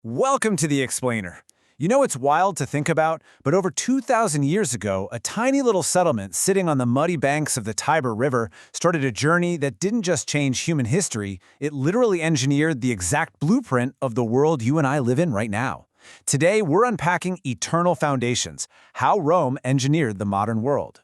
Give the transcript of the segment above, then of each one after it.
Welcome to The Explainer. You know, it's wild to think about, but over 2,000 years ago, a tiny little settlement sitting on the muddy banks of the Tiber River started a journey that didn't just change human history, it literally engineered the exact blueprint of the world you and I live in right now. Today, we're unpacking eternal foundations, how Rome engineered the modern world.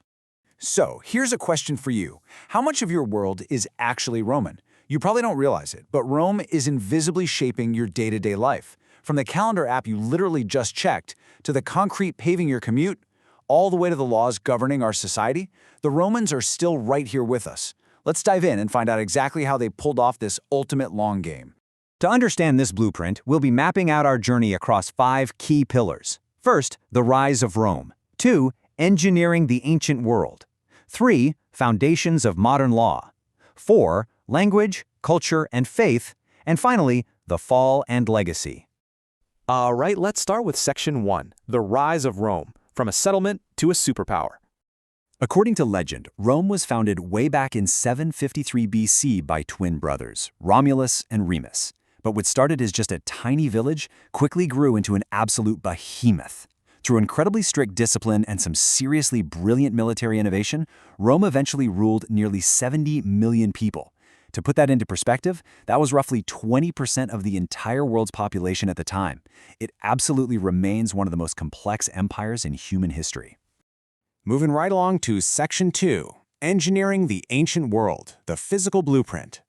So, here's a question for you. How much of your world is actually Roman? You probably don't realize it, but Rome is invisibly shaping your day-to-day life. From the calendar app you literally just checked, to the concrete paving your commute, all the way to the laws governing our society, the Romans are still right here with us. Let's dive in and find out exactly how they pulled off this ultimate long game. To understand this blueprint, we'll be mapping out our journey across 5 key pillars. First, the rise of Rome. 2, engineering the ancient world. 3, foundations of modern law. 4, language, culture, and faith. And finally, the fall and legacy. All right, let's start with Section 1, the rise of Rome, from a settlement to a superpower. According to legend, Rome was founded way back in 753 BC by twin brothers, Romulus and Remus. But what started as just a tiny village quickly grew into an absolute behemoth. Through incredibly strict discipline and some seriously brilliant military innovation, Rome eventually ruled nearly 70 million people. To put that into perspective, that was roughly 20% of the entire world's population at the time. It absolutely remains one of the most complex empires in human history. Moving right along to Section 2, engineering the ancient world, the physical blueprint.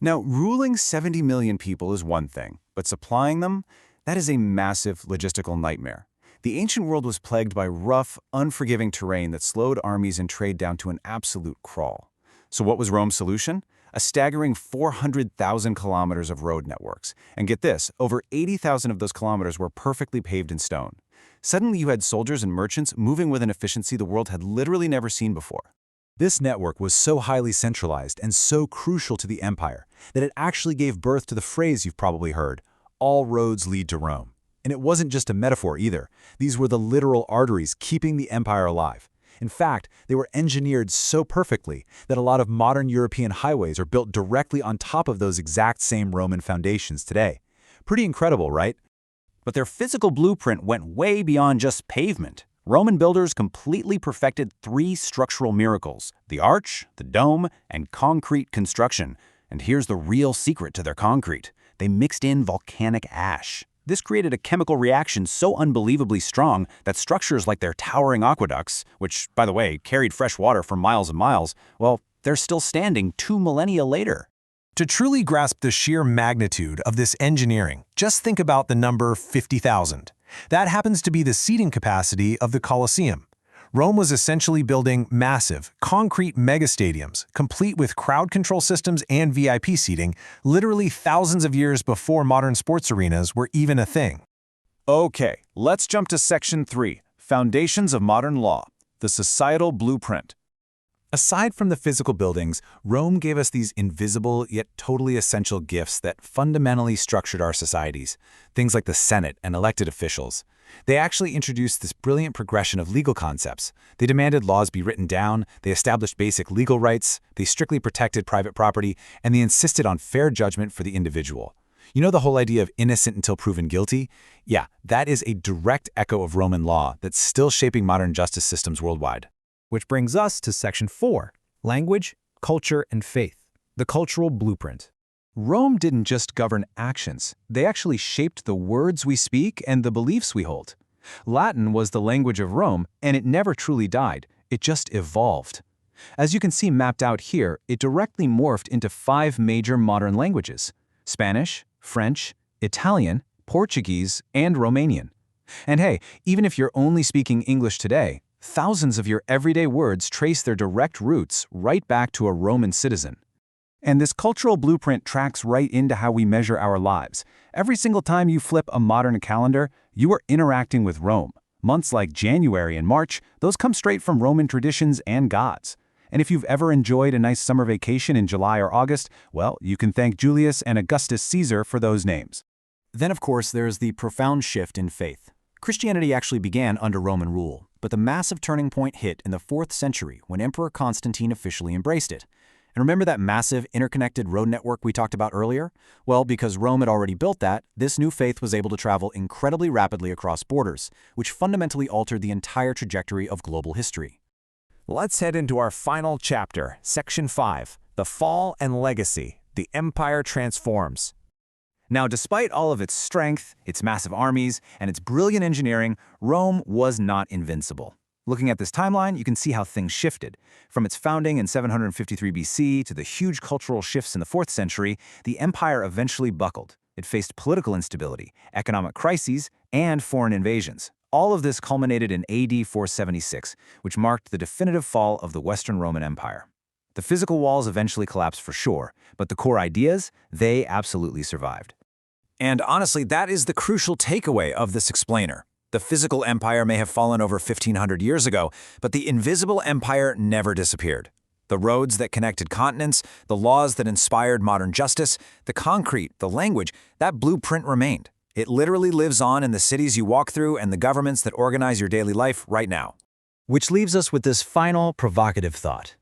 Now, ruling 70 million people is one thing, but supplying them, that is a massive logistical nightmare. The ancient world was plagued by rough, unforgiving terrain that slowed armies and trade down to an absolute crawl. So what was Rome's solution? A staggering 400,000 kilometers of road networks. And get this, over 80,000 of those kilometers were perfectly paved in stone. Suddenly you had soldiers and merchants moving with an efficiency the world had literally never seen before. This network was so highly centralized and so crucial to the empire that it actually gave birth to the phrase you've probably heard, all roads lead to Rome. And it wasn't just a metaphor either. These were the literal arteries keeping the empire alive. In fact, they were engineered so perfectly that a lot of modern European highways are built directly on top of those exact same Roman foundations today. Pretty incredible, right? But their physical blueprint went way beyond just pavement. Roman builders completely perfected 3 structural miracles: the arch, the dome, and concrete construction. And here's the real secret to their concrete. They mixed in volcanic ash. This created a chemical reaction so unbelievably strong that structures like their towering aqueducts, which, by the way, carried fresh water for miles and miles, well, they're still standing 2 millennia later. To truly grasp the sheer magnitude of this engineering, just think about the number 50,000. That happens to be the seating capacity of the Colosseum. Rome was essentially building massive, concrete megastadiums, complete with crowd control systems and VIP seating, literally thousands of years before modern sports arenas were even a thing. Okay, let's jump to Section 3, Foundations of Modern Law, the societal blueprint. Aside from the physical buildings, Rome gave us these invisible yet totally essential gifts that fundamentally structured our societies, things like the Senate and elected officials. They actually introduced this brilliant progression of legal concepts. They demanded laws be written down, they established basic legal rights, they strictly protected private property, and they insisted on fair judgment for the individual. You know the whole idea of innocent until proven guilty? Yeah, that is a direct echo of Roman law that's still shaping modern justice systems worldwide. Which brings us to Section 4, language, culture, and faith, the cultural blueprint. Rome didn't just govern actions, they actually shaped the words we speak and the beliefs we hold. Latin was the language of Rome, and it never truly died, it just evolved. As you can see mapped out here, it directly morphed into 5 major modern languages: Spanish, French, Italian, Portuguese, and Romanian. And hey, even if you're only speaking English today, thousands of your everyday words trace their direct roots right back to a Roman citizen. And this cultural blueprint tracks right into how we measure our lives. Every single time you flip a modern calendar, you are interacting with Rome. Months like January and March, those come straight from Roman traditions and gods. And if you've ever enjoyed a nice summer vacation in July or August, well, you can thank Julius and Augustus Caesar for those names. Then, of course, there's the profound shift in faith. Christianity actually began under Roman rule, but the massive turning point hit in the 4th century when Emperor Constantine officially embraced it. And remember that massive interconnected road network we talked about earlier? Well, because Rome had already built that, this new faith was able to travel incredibly rapidly across borders, which fundamentally altered the entire trajectory of global history. Let's head into our final chapter, Section 5, The Fall and Legacy. The Empire Transforms. Now, despite all of its strength, its massive armies, and its brilliant engineering, Rome was not invincible. Looking at this timeline, you can see how things shifted. From its founding in 753 BC to the huge cultural shifts in the 4th century, the empire eventually buckled. It faced political instability, economic crises, and foreign invasions. All of this culminated in AD 476, which marked the definitive fall of the Western Roman Empire. The physical walls eventually collapsed for sure, but the core ideas, they absolutely survived. And honestly, that is the crucial takeaway of this explainer. The physical empire may have fallen over 1,500 years ago, but the invisible empire never disappeared. The roads that connected continents, the laws that inspired modern justice, the concrete, the language, that blueprint remained. It literally lives on in the cities you walk through and the governments that organize your daily life right now. Which leaves us with this final provocative thought.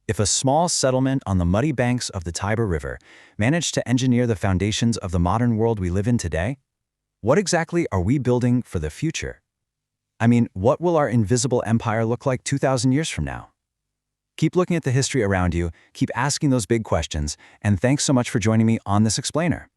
If a small settlement on the muddy banks of the Tiber River managed to engineer the foundations of the modern world we live in today, what exactly are we building for the future? I mean, what will our invisible empire look like 2,000 years from now? Keep looking at the history around you, keep asking those big questions, and thanks so much for joining me on this explainer.